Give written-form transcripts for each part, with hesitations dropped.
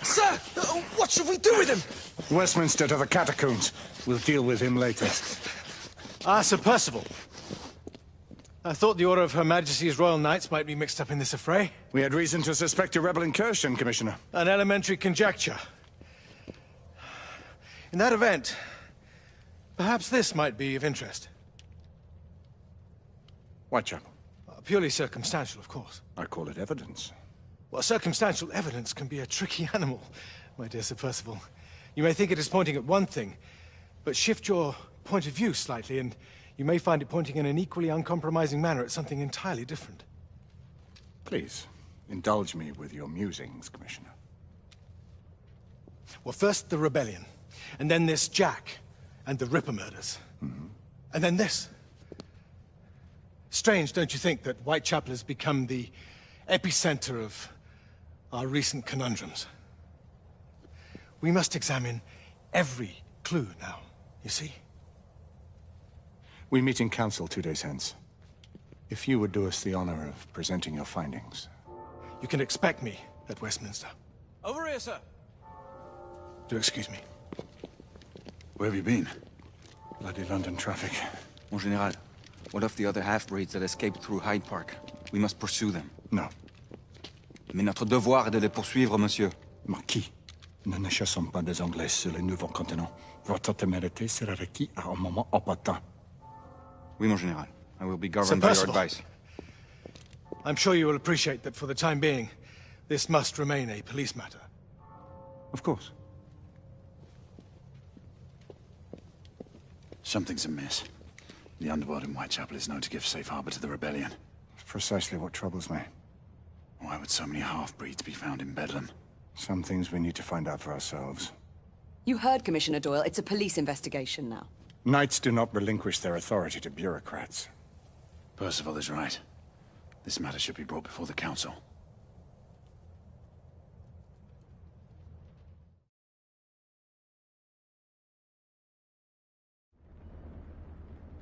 Sir! What should we do with him? Westminster to the catacombs. We'll deal with him later. Ah, Sir Percival. I thought the Order of Her Majesty's Royal Knights might be mixed up in this affray. We had reason to suspect a rebel incursion, Commissioner. An elementary conjecture. In that event, perhaps this might be of interest. Whitechapel. Purely circumstantial, of course. I call it evidence. Well, circumstantial evidence can be a tricky animal, my dear Sir Percival. You may think it is pointing at one thing, but shift your point of view slightly, and you may find it pointing in an equally uncompromising manner at something entirely different. Please, indulge me with your musings, Commissioner. Well, first the rebellion, and then this Jack, and the Ripper murders. And then this. Strange, don't you think, that Whitechapel has become the epicenter of our recent conundrums? We must examine every clue now, you see? We meet in council 2 days hence. If you would do us the honor of presenting your findings. You can expect me at Westminster. Over here, sir. Do excuse me. Where have you been? Bloody London traffic. Mon Général, what of the other half-breeds that escaped through Hyde Park? We must pursue them. No. Mais notre devoir est de les poursuivre, monsieur. Marquis, nous ne chassons pas des Anglais sur le nouveau continent. Votre témérité sera requise à un moment opportun. Oui, mon Général. I will be governed Sir by your Percival. advice. I'm sure you will appreciate that for the time being, this must remain a police matter. Of course. Something's amiss. The underworld in Whitechapel is known to give safe harbor to the rebellion. Precisely what troubles me. Why would so many half-breeds be found in Bedlam? Some things we need to find out for ourselves. You heard, Commissioner Doyle. It's a police investigation now. Knights do not relinquish their authority to bureaucrats. Percival is right. This matter should be brought before the council.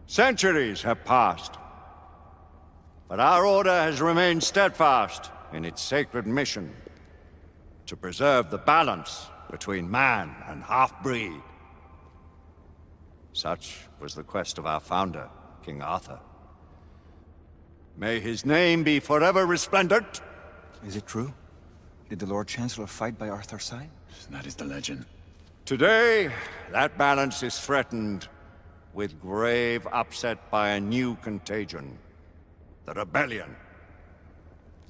Centuries have passed, but our order has remained steadfast in its sacred mission to preserve the balance between man and half-breed. Such was the quest of our founder, King Arthur. May his name be forever resplendent. Is it true? Did the Lord Chancellor fight by Arthur's side? That is the legend. Today, that balance is threatened with grave upset by a new contagion, the rebellion.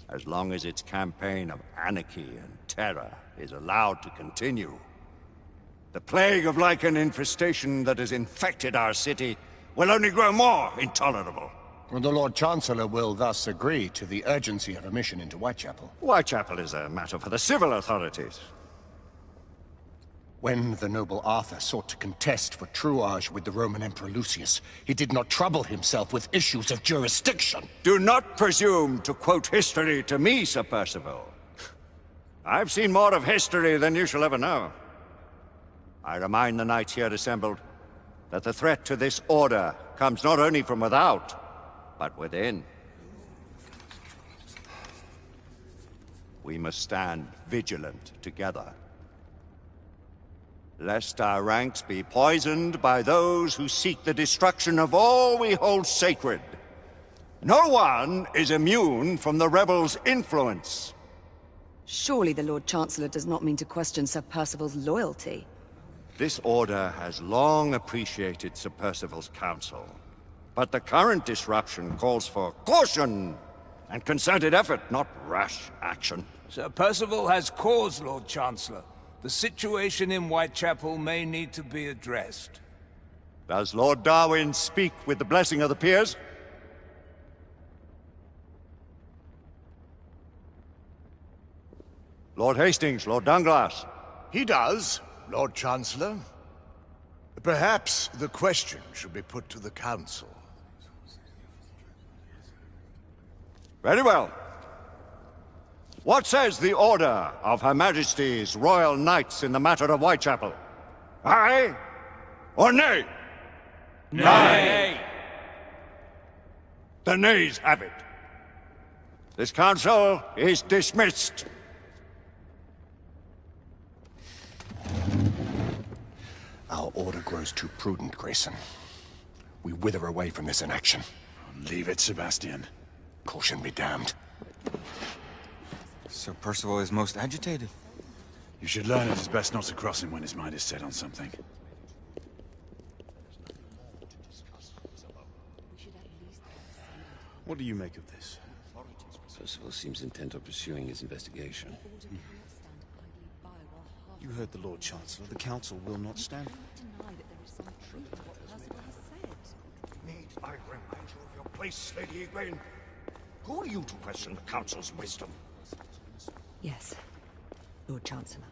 As long as its campaign of anarchy and terror is allowed to continue, the plague of lichen infestation that has infected our city will only grow more intolerable. The Lord Chancellor will thus agree to the urgency of a mission into Whitechapel. Whitechapel is a matter for the civil authorities. When the noble Arthur sought to contest for truage with the Roman Emperor Lucius, he did not trouble himself with issues of jurisdiction. Do not presume to quote history to me, Sir Percival. I've seen more of history than you shall ever know. I remind the knights here assembled that the threat to this order comes not only from without, but within. We must stand vigilant together, lest our ranks be poisoned by those who seek the destruction of all we hold sacred. No one is immune from the rebels' influence. Surely the Lord Chancellor does not mean to question Sir Percival's loyalty. This order has long appreciated Sir Percival's counsel, but the current disruption calls for caution and concerted effort, not rash action. Sir Percival has cause, Lord Chancellor. The situation in Whitechapel may need to be addressed. Does Lord Darwin speak with the blessing of the peers? Lord Hastings, Lord Dunglass. He does, Lord Chancellor. Perhaps the question should be put to the Council. Very well. What says the Order of Her Majesty's Royal Knights in the matter of Whitechapel? Aye or nay? Nay! The nays have it. This council is dismissed. Our order grows too prudent, Grayson. We wither away from this inaction. Leave it, Sebastian. Caution be damned. Sir Percival is most agitated. You should learn it is best not to cross him when his mind is set on something. What do you make of this? Percival seems intent on pursuing his investigation. You heard the Lord Chancellor. The Council will not stand for it. Need I remind you of your place, Lady Egwene? Who are you to question the Council's wisdom? Yes, Lord Chancellor.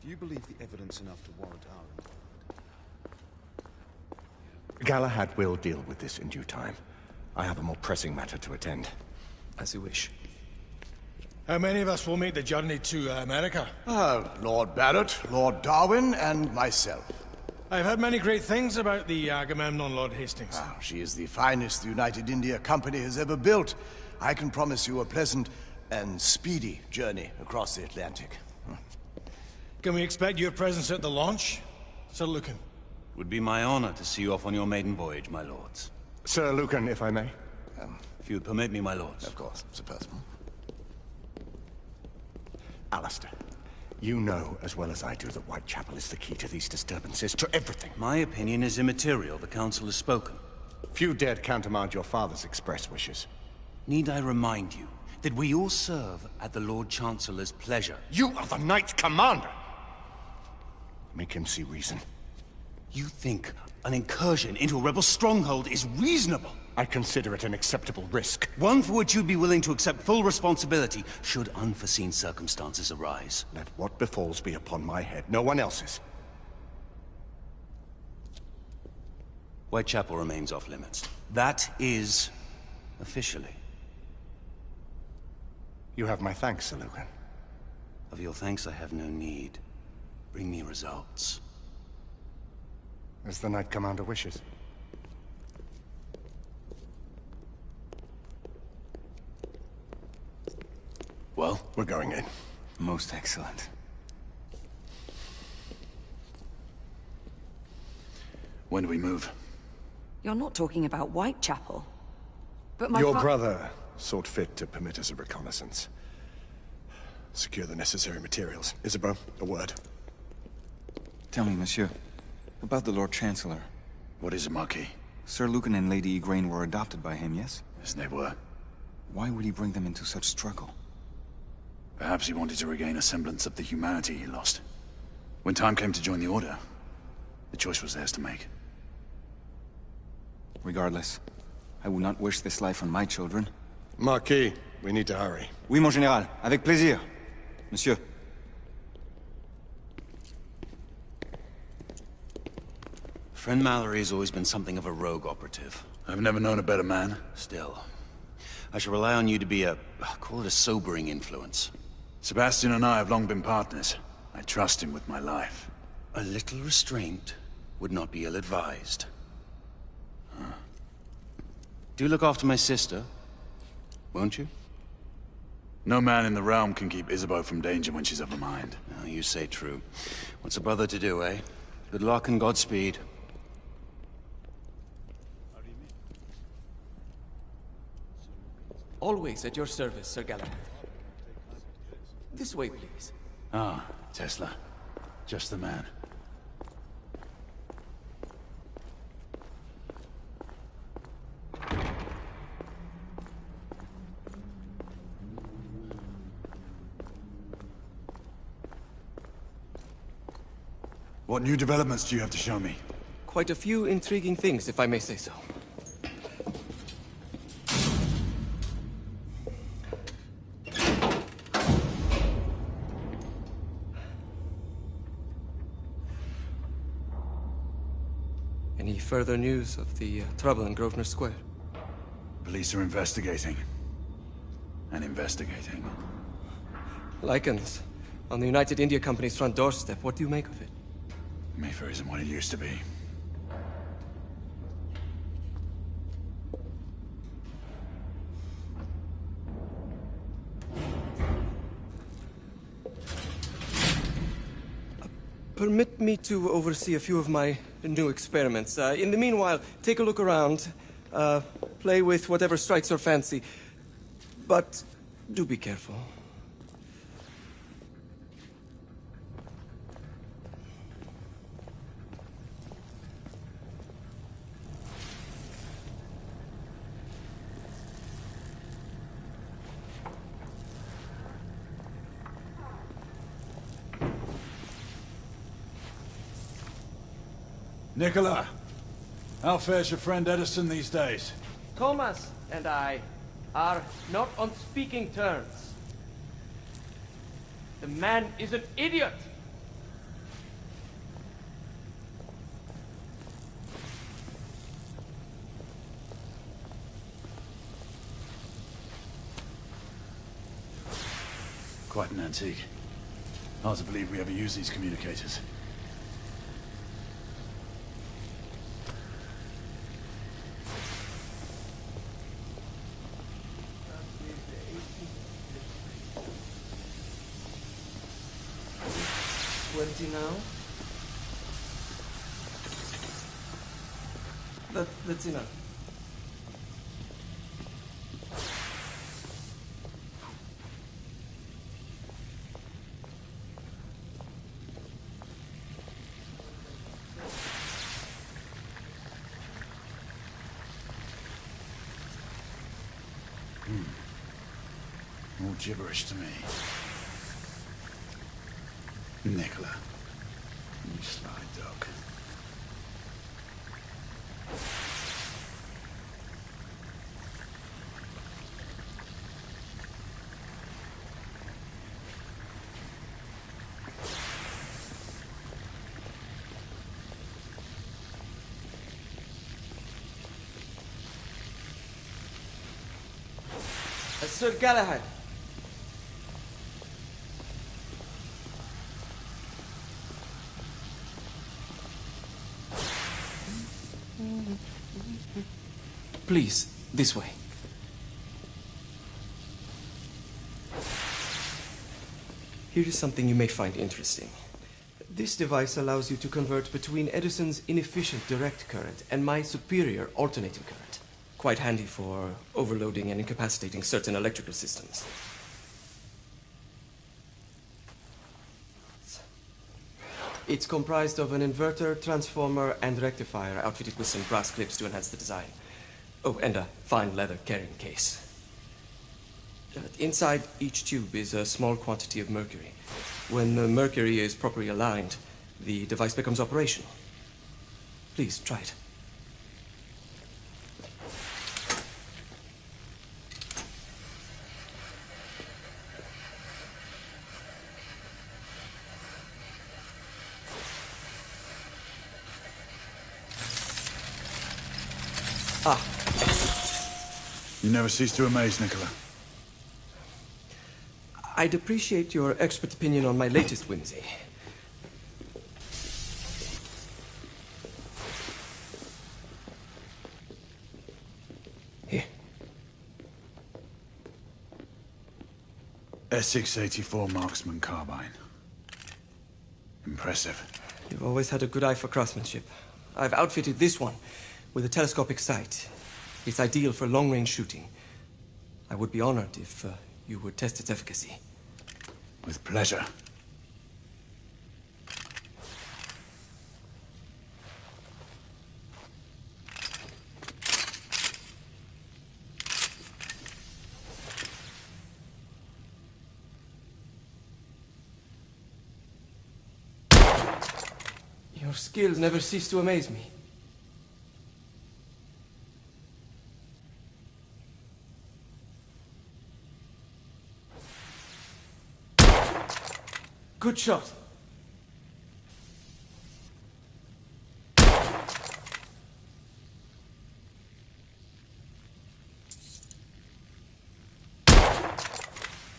Do you believe the evidence enough to warrant our involvement? Galahad will deal with this in due time. I have a more pressing matter to attend. As you wish. How many of us will make the journey to America? Lord Barrett, Lord Darwin, and myself. I've heard many great things about the Agamemnon, Lord Hastings. She is the finest the United India Company has ever built. I can promise you a pleasant and speedy journey across the Atlantic. Can we expect your presence at the launch, Sir Lucan? Would be my honor to see you off on your maiden voyage, my lords. Sir Lucan, if I may. If you would permit me, my lords. Of course, Sir Percival. Alistair, you know as well as I do that Whitechapel is the key to these disturbances, to everything. My opinion is immaterial. The Council has spoken. Few dared countermand your father's express wishes. Need I remind you that we all serve at the Lord Chancellor's pleasure? You are the Knight Commander! Make him see reason. You think an incursion into a rebel stronghold is reasonable? I consider it an acceptable risk. One for which you'd be willing to accept full responsibility should unforeseen circumstances arise. Let what befalls be upon my head, no one else's. Whitechapel remains off limits. That is officially. You have my thanks, Sir Lucan. Of your thanks I have no need. Bring me results. As the Knight Commander wishes. Well, we're going in. Most excellent. When do we move? You're not talking about Whitechapel. But my Your brother sought fit to permit us a reconnaissance. Secure the necessary materials. Isabeau, a word. Tell me, monsieur, about the Lord Chancellor. What is it, Marquis? Sir Lucan and Lady Egwene were adopted by him, yes? Yes, they were. Why would he bring them into such struggle? Perhaps he wanted to regain a semblance of the humanity he lost. When time came to join the Order, the choice was theirs to make. Regardless, I would not wish this life on my children. Marquis, we need to hurry. Oui, mon général. Avec plaisir. Monsieur. Friend Mallory has always been something of a rogue operative. I've never known a better man. Still, I shall rely on you to be call it a sobering influence. Sebastian and I have long been partners. I trust him with my life. A little restraint would not be ill-advised. Do look after my sister, won't you? No man in the realm can keep Isabeau from danger when she's of a mind. Oh, you say true. What's a brother to do, eh? Good luck and Godspeed. Always at your service, Sir Galahad. This way, please. Ah, Tesla. Just the man. What new developments do you have to show me? Quite a few intriguing things, if I may say so. Any further news of the trouble in Grosvenor Square? Police are investigating. And investigating. Lycans. On the United India Company's front doorstep. What do you make of it? Mayfair isn't what it used to be. Permit me to oversee a few of my new experiments. In the meanwhile, take a look around. Play with whatever strikes your fancy. But do be careful. Nicola, how fares your friend Edison these days? Thomas and I are not on speaking terms. The man is an idiot! Quite an antique. Hard to believe we ever use these communicators. Now? That's enough. All gibberish to me. Nicola, you sly dog. Sir Galahad. Please, this way. Here is something you may find interesting. This device allows you to convert between Edison's inefficient direct current and my superior alternating current. Quite handy for overloading and incapacitating certain electrical systems. It's comprised of an inverter, transformer, and rectifier outfitted with some brass clips to enhance the design. Oh, and a fine leather carrying case. Inside each tube is a small quantity of mercury. When the mercury is properly aligned, the device becomes operational. Please, try it. You never cease to amaze, Nicola. I'd appreciate your expert opinion on my latest whimsy. Here. Essex 84 Marksman Carbine. Impressive. You've always had a good eye for craftsmanship. I've outfitted this one with a telescopic sight. It's ideal for long-range shooting. I would be honored if you would test its efficacy. With pleasure. Your skills never cease to amaze me. Good shot.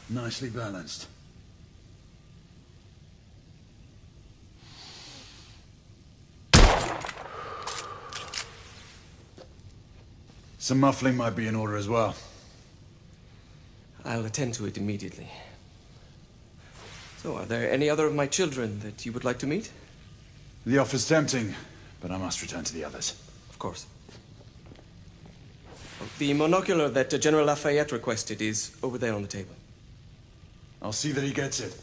Nicely balanced. Some muffling might be in order as well. I'll attend to it immediately. So, are there any other of my children that you would like to meet? The offer's tempting, but I must return to the others. Of course. The monocular that General Lafayette requested is over there on the table. I'll see that he gets it.